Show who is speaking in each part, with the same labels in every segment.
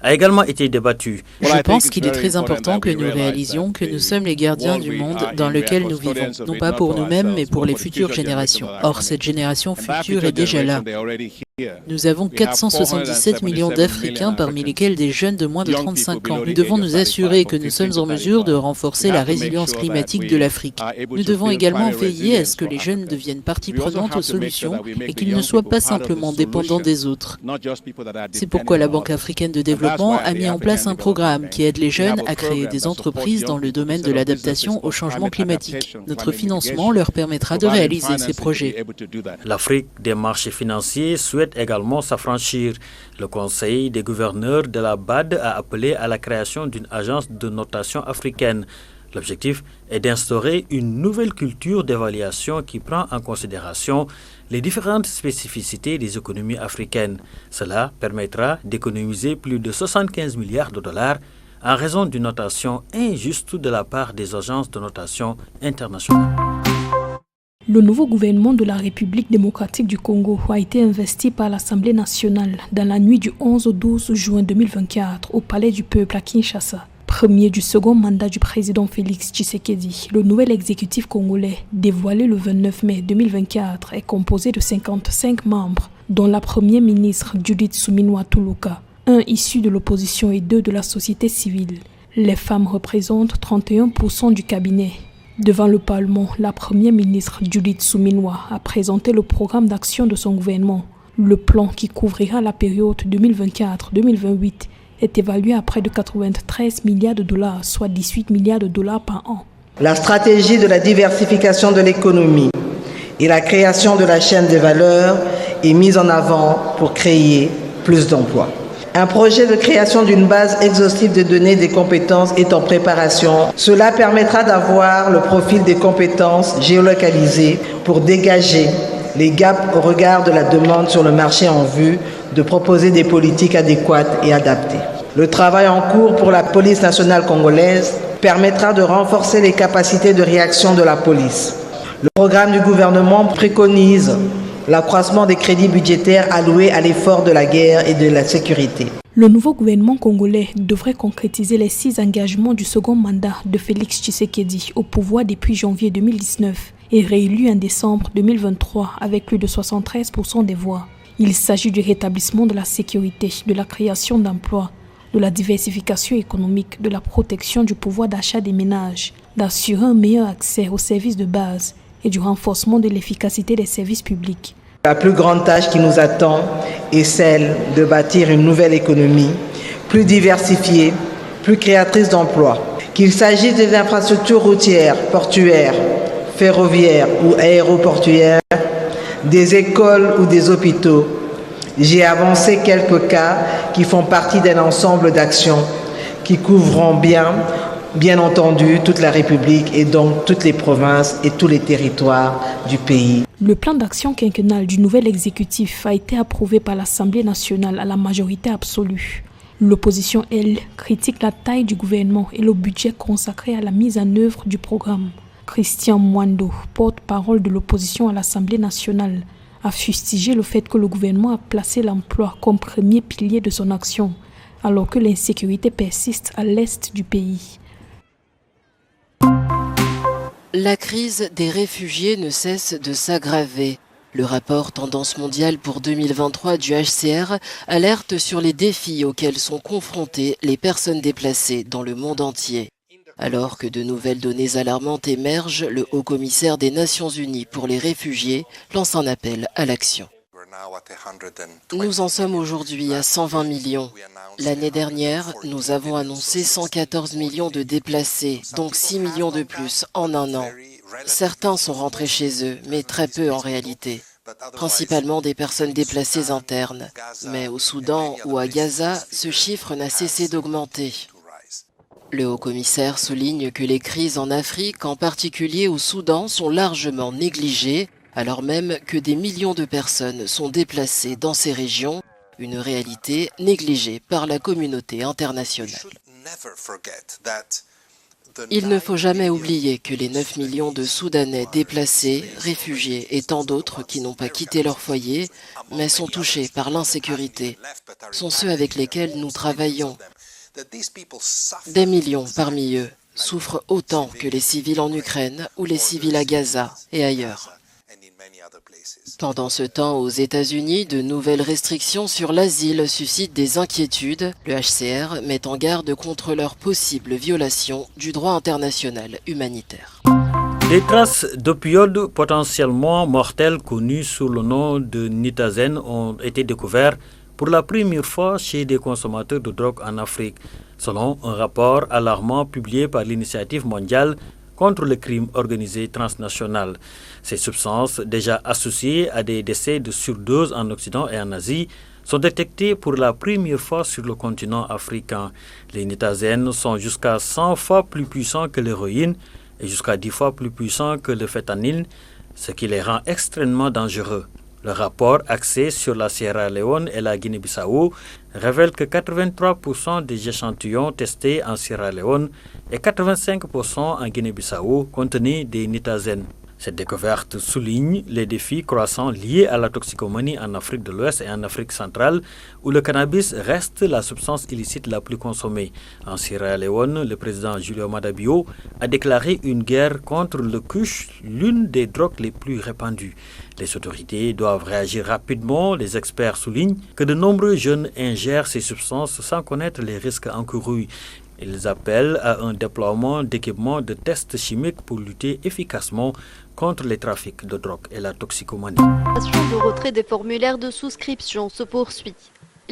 Speaker 1: a également été débattu.
Speaker 2: Je pense qu'il est très important que nous réalisions que nous sommes les gardiens du monde dans lequel nous vivons, non pas pour nous-mêmes, mais pour les futures générations. Or, cette génération future est déjà là. Nous avons 477 millions d'Africains, parmi lesquels des jeunes de moins de 35 ans. Nous devons nous assurer que nous sommes en mesure de renforcer la résilience climatique de l'Afrique. Nous devons également veiller à ce que les jeunes deviennent partie prenante aux solutions et qu'ils ne soient pas simplement dépendants des autres. C'est pourquoi la Banque africaine de développement a mis en place un programme qui aide les jeunes à créer des entreprises dans le domaine de l'adaptation au changement climatique. Notre financement leur permettra de réaliser ces projets.
Speaker 1: L'Afrique des marchés financiers souhaite également s'affranchir. Le Conseil des gouverneurs de la BAD a appelé à la création d'une agence de notation africaine. L'objectif est d'instaurer une nouvelle culture d'évaluation qui prend en considération les différentes spécificités des économies africaines. Cela permettra d'économiser plus de 75 milliards de dollars en raison d'une notation injuste de la part des agences de notation internationales.
Speaker 3: Le nouveau gouvernement de la République démocratique du Congo a été investi par l'Assemblée nationale dans la nuit du 11 au 12 juin 2024 au Palais du Peuple à Kinshasa. Premier du second mandat du président Félix Tshisekedi, le nouvel exécutif congolais, dévoilé le 29 mai 2024, est composé de 55 membres, dont la première ministre Judith Suminwa Tuluka, un issu de l'opposition et 2 de la société civile. Les femmes représentent 31% du cabinet. Devant le Parlement, la première ministre Judith Suminwa a présenté le programme d'action de son gouvernement. Le plan qui couvrira la période 2024-2028 est évalué à près de 93 milliards de dollars, soit 18 milliards de dollars par an.
Speaker 4: La stratégie de la diversification de l'économie et la création de la chaîne des valeurs est mise en avant pour créer plus d'emplois. Un projet de création d'une base exhaustive de données des compétences est en préparation. Cela permettra d'avoir le profil des compétences géolocalisées pour dégager les gaps au regard de la demande sur le marché en vue de proposer des politiques adéquates et adaptées. Le travail en cours pour la police nationale congolaise permettra de renforcer les capacités de réaction de la police. Le programme du gouvernement préconise l'accroissement des crédits budgétaires alloués à l'effort de la guerre et de la sécurité.
Speaker 3: Le nouveau gouvernement congolais devrait concrétiser les 6 engagements du second mandat de Félix Tshisekedi au pouvoir depuis janvier 2019 et réélu en décembre 2023 avec plus de 73% des voix. Il s'agit du rétablissement de la sécurité, de la création d'emplois, de la diversification économique, de la protection du pouvoir d'achat des ménages, d'assurer un meilleur accès aux services de base et du renforcement de l'efficacité des services publics.
Speaker 4: La plus grande tâche qui nous attend est celle de bâtir une nouvelle économie, plus diversifiée, plus créatrice d'emplois. Qu'il s'agisse des infrastructures routières, portuaires, ferroviaires ou aéroportuaires, des écoles ou des hôpitaux, j'ai avancé quelques cas qui font partie d'un ensemble d'actions qui couvront bien entendu, toute la République et donc toutes les provinces et tous les territoires du pays.
Speaker 3: Le plan d'action quinquennal du nouvel exécutif a été approuvé par l'Assemblée nationale à la majorité absolue. L'opposition, elle, critique la taille du gouvernement et le budget consacré à la mise en œuvre du programme. Christian Mwando, porte-parole de l'opposition à l'Assemblée nationale, a fustigé le fait que le gouvernement a placé l'emploi comme premier pilier de son action, alors que l'insécurité persiste à l'est du pays.
Speaker 5: La crise des réfugiés ne cesse de s'aggraver. Le rapport Tendance mondiale pour 2023 du HCR alerte sur les défis auxquels sont confrontées les personnes déplacées dans le monde entier. Alors que de nouvelles données alarmantes émergent, le Haut-Commissaire des Nations Unies pour les réfugiés lance un appel à l'action. Nous en sommes aujourd'hui à 120 millions. L'année dernière, nous avons annoncé 114 millions de déplacés, donc 6 millions de plus en un an. Certains sont rentrés chez eux, mais très peu en réalité. Principalement des personnes déplacées internes. Mais au Soudan ou à Gaza, ce chiffre n'a cessé d'augmenter. Le haut-commissaire souligne que les crises en Afrique, en particulier au Soudan, sont largement négligées, alors même que des millions de personnes sont déplacées dans ces régions, une réalité négligée par la communauté internationale. Il ne faut jamais oublier que les 9 millions de Soudanais déplacés, réfugiés et tant d'autres qui n'ont pas quitté leur foyer, mais sont touchés par l'insécurité, sont ceux avec lesquels nous travaillons. Des millions parmi eux souffrent autant que les civils en Ukraine ou les civils à Gaza et ailleurs. Pendant ce temps, aux États-Unis, de nouvelles restrictions sur l'asile suscitent des inquiétudes. Le HCR met en garde contre leur possible violation du droit international humanitaire.
Speaker 1: Des traces d'opioïdes potentiellement mortelles connues sous le nom de nitazen ont été découvertes pour la première fois chez des consommateurs de drogue en Afrique, selon un rapport alarmant publié par l'Initiative mondiale contre le crime organisé transnational. Ces substances, déjà associées à des décès de surdose en Occident et en Asie, sont détectées pour la première fois sur le continent africain. Les nitazen sont jusqu'à 100 fois plus puissants que l'héroïne et jusqu'à 10 fois plus puissants que le fentanyl, ce qui les rend extrêmement dangereux. Le rapport axé sur la Sierra Leone et la Guinée-Bissau révèle que 83% des échantillons testés en Sierra Leone et 85% en Guinée-Bissau contenaient des nitazen. Cette découverte souligne les défis croissants liés à la toxicomanie en Afrique de l'Ouest et en Afrique centrale, où le cannabis reste la substance illicite la plus consommée. En Sierra Leone, le président Julio Maada Bio a déclaré une guerre contre le kush, l'une des drogues les plus répandues. Les autorités doivent réagir rapidement. Les experts soulignent que de nombreux jeunes ingèrent ces substances sans connaître les risques encourus. Ils appellent à un déploiement d'équipements de tests chimiques pour lutter efficacement contre les trafics de drogue et la toxicomanie.
Speaker 6: Le retrait des formulaires de souscription se poursuit.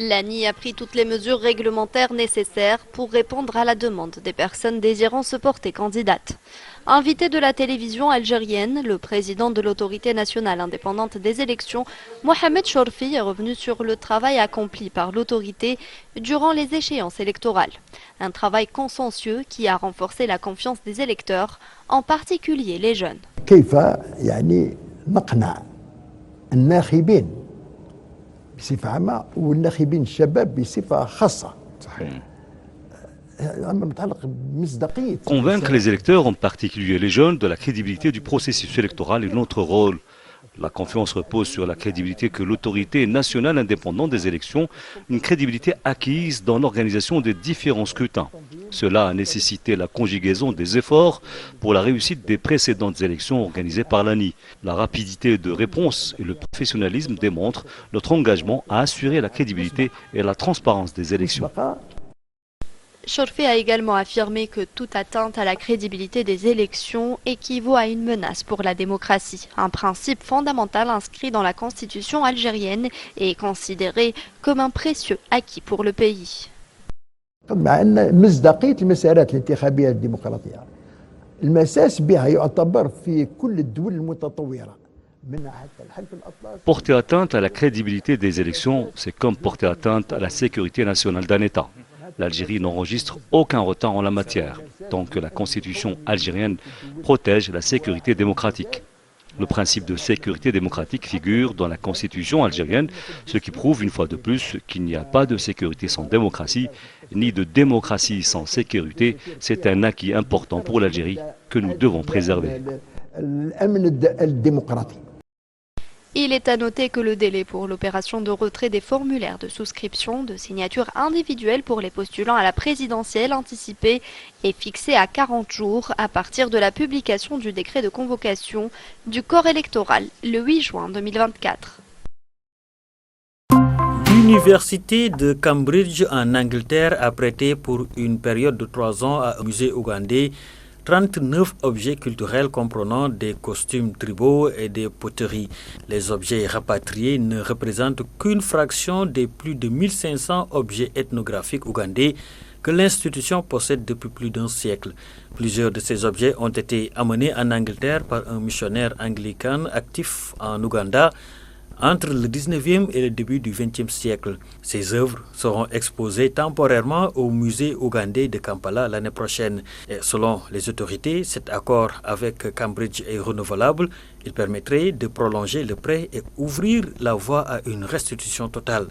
Speaker 6: L'ANI a pris toutes les mesures réglementaires nécessaires pour répondre à la demande des personnes désirant se porter candidates. Invité de la télévision algérienne, le président de l'autorité nationale indépendante des élections, Mohamed Chorfi, est revenu sur le travail accompli par l'autorité durant les échéances électorales. Un travail consensueux qui a renforcé la confiance des électeurs, en particulier les jeunes.
Speaker 7: بصفة عامة والناخبين الشباب بصفة خاصة.
Speaker 8: Convaincre les électeurs, en particulier les jeunes, de la crédibilité du processus électoral est notre rôle. La confiance repose sur la crédibilité que l'autorité nationale indépendante des élections, une crédibilité acquise dans l'organisation des différents scrutins. Cela a nécessité la conjugaison des efforts pour la réussite des précédentes élections organisées par l'ANI. La rapidité de réponse et le professionnalisme démontrent notre engagement à assurer la crédibilité et la transparence des élections.
Speaker 6: Chorfi a également affirmé que toute atteinte à la crédibilité des élections équivaut à une menace pour la démocratie, un principe fondamental inscrit dans la constitution algérienne et considéré comme un précieux acquis pour le pays.
Speaker 7: مع أن مصداقية المسارات الانتخابية الديمقراطية المساس بها يعتبر في كل الدول المتطورة.
Speaker 8: Porter atteinte à la crédibilité des élections, c'est comme porter atteinte à la sécurité nationale d'un État. L'Algérie n'enregistre aucun retard en la matière, tant que la constitution algérienne protège la sécurité démocratique. Le principe de sécurité démocratique figure dans la constitution algérienne, ce qui prouve une fois de plus qu'il n'y a pas de sécurité sans démocratie, ni de démocratie sans sécurité. C'est un acquis important pour l'Algérie que nous devons préserver.
Speaker 6: Il est à noter que le délai pour l'opération de retrait des formulaires de souscription de signature individuelle pour les postulants à la présidentielle anticipée est fixé à 40 jours à partir de la publication du décret de convocation du corps électoral le 8 juin 2024.
Speaker 1: L'université de Cambridge en Angleterre a prêté pour une période de 3 ans à un musée ougandais 39 objets culturels comprenant des costumes tribaux et des poteries. Les objets rapatriés ne représentent qu'une fraction des plus de 1500 objets ethnographiques ougandais que l'institution possède depuis plus d'un siècle. Plusieurs de ces objets ont été amenés en Angleterre par un missionnaire anglican actif en Ouganda entre le 19e et le début du 20e siècle. Ces œuvres seront exposées temporairement au musée ougandais de Kampala l'année prochaine. Et selon les autorités, cet accord avec Cambridge est renouvelable. Il permettrait de prolonger le prêt et ouvrir la voie à une restitution totale.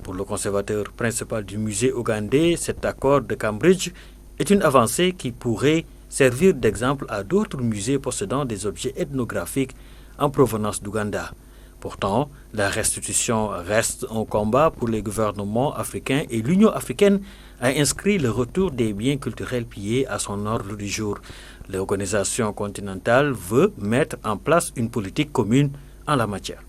Speaker 1: Pour le conservateur principal du musée ougandais, cet accord de Cambridge est une avancée qui pourrait servir d'exemple à d'autres musées possédant des objets ethnographiques en provenance d'Ouganda. Pourtant, la restitution reste un combat pour les gouvernements africains et l'Union africaine a inscrit le retour des biens culturels pillés à son ordre du jour. L'organisation continentale veut mettre en place une politique commune en la matière.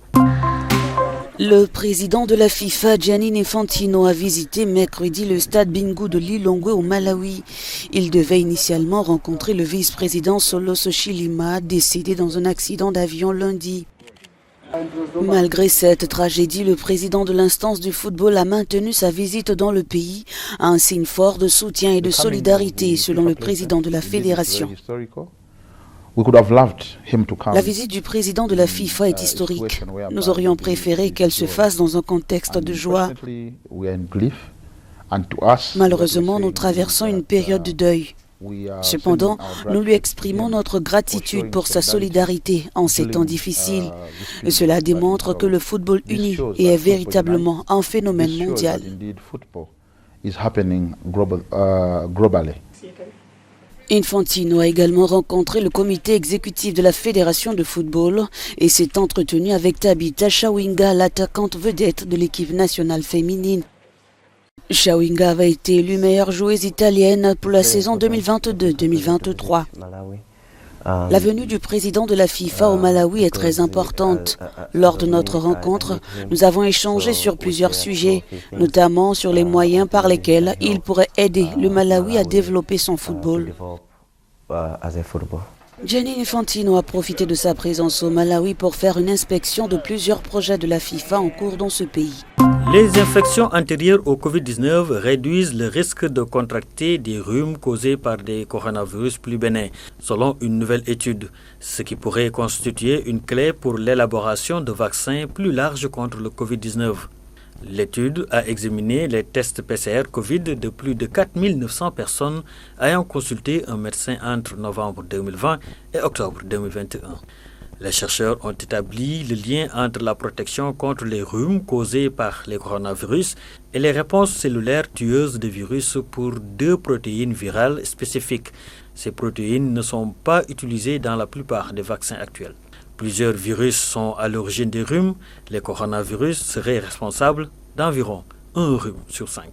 Speaker 9: Le président de la FIFA, Gianni Infantino, a visité mercredi le stade Bingu de Lilongwe au Malawi. Il devait initialement rencontrer le vice-président Soloso Chilima, décédé dans un accident d'avion lundi. Malgré cette tragédie, le président de l'instance du football a maintenu sa visite dans le pays, un signe fort de soutien et de solidarité, selon le président de la fédération. La visite du président de la FIFA est historique. Nous aurions préféré qu'elle se fasse dans un contexte de joie. Malheureusement, nous traversons une période de deuil. Cependant, nous lui exprimons notre gratitude pour sa solidarité en ces temps difficiles. Cela démontre que le football uni est véritablement un phénomène mondial. Infantino a également rencontré le comité exécutif de la Fédération de football et s'est entretenu avec Tabitha Chawinga, l'attaquante vedette de l'équipe nationale féminine. Chawinga avait été élue meilleure joueuse italienne pour la saison 2022-2023. La venue du président de la FIFA au Malawi est très importante. Lors de notre rencontre, nous avons échangé sur plusieurs sujets, notamment sur les moyens par lesquels il pourrait aider le Malawi à développer son football. Gianni Infantino a profité de sa présence au Malawi pour faire une inspection de plusieurs projets de la FIFA en cours dans ce pays.
Speaker 1: Les infections antérieures au Covid-19 réduisent le risque de contracter des rhumes causés par des coronavirus plus bénins, selon une nouvelle étude, ce qui pourrait constituer une clé pour l'élaboration de vaccins plus larges contre le Covid-19. L'étude a examiné les tests PCR Covid de plus de 4 900 personnes ayant consulté un médecin entre novembre 2020 et octobre 2021. Les chercheurs ont établi le lien entre la protection contre les rhumes causés par les coronavirus et les réponses cellulaires tueuses de virus pour deux protéines virales spécifiques. Ces protéines ne sont pas utilisées dans la plupart des vaccins actuels. Plusieurs virus sont à l'origine des rhumes. Les coronavirus seraient responsables d'environ un rhume sur 5.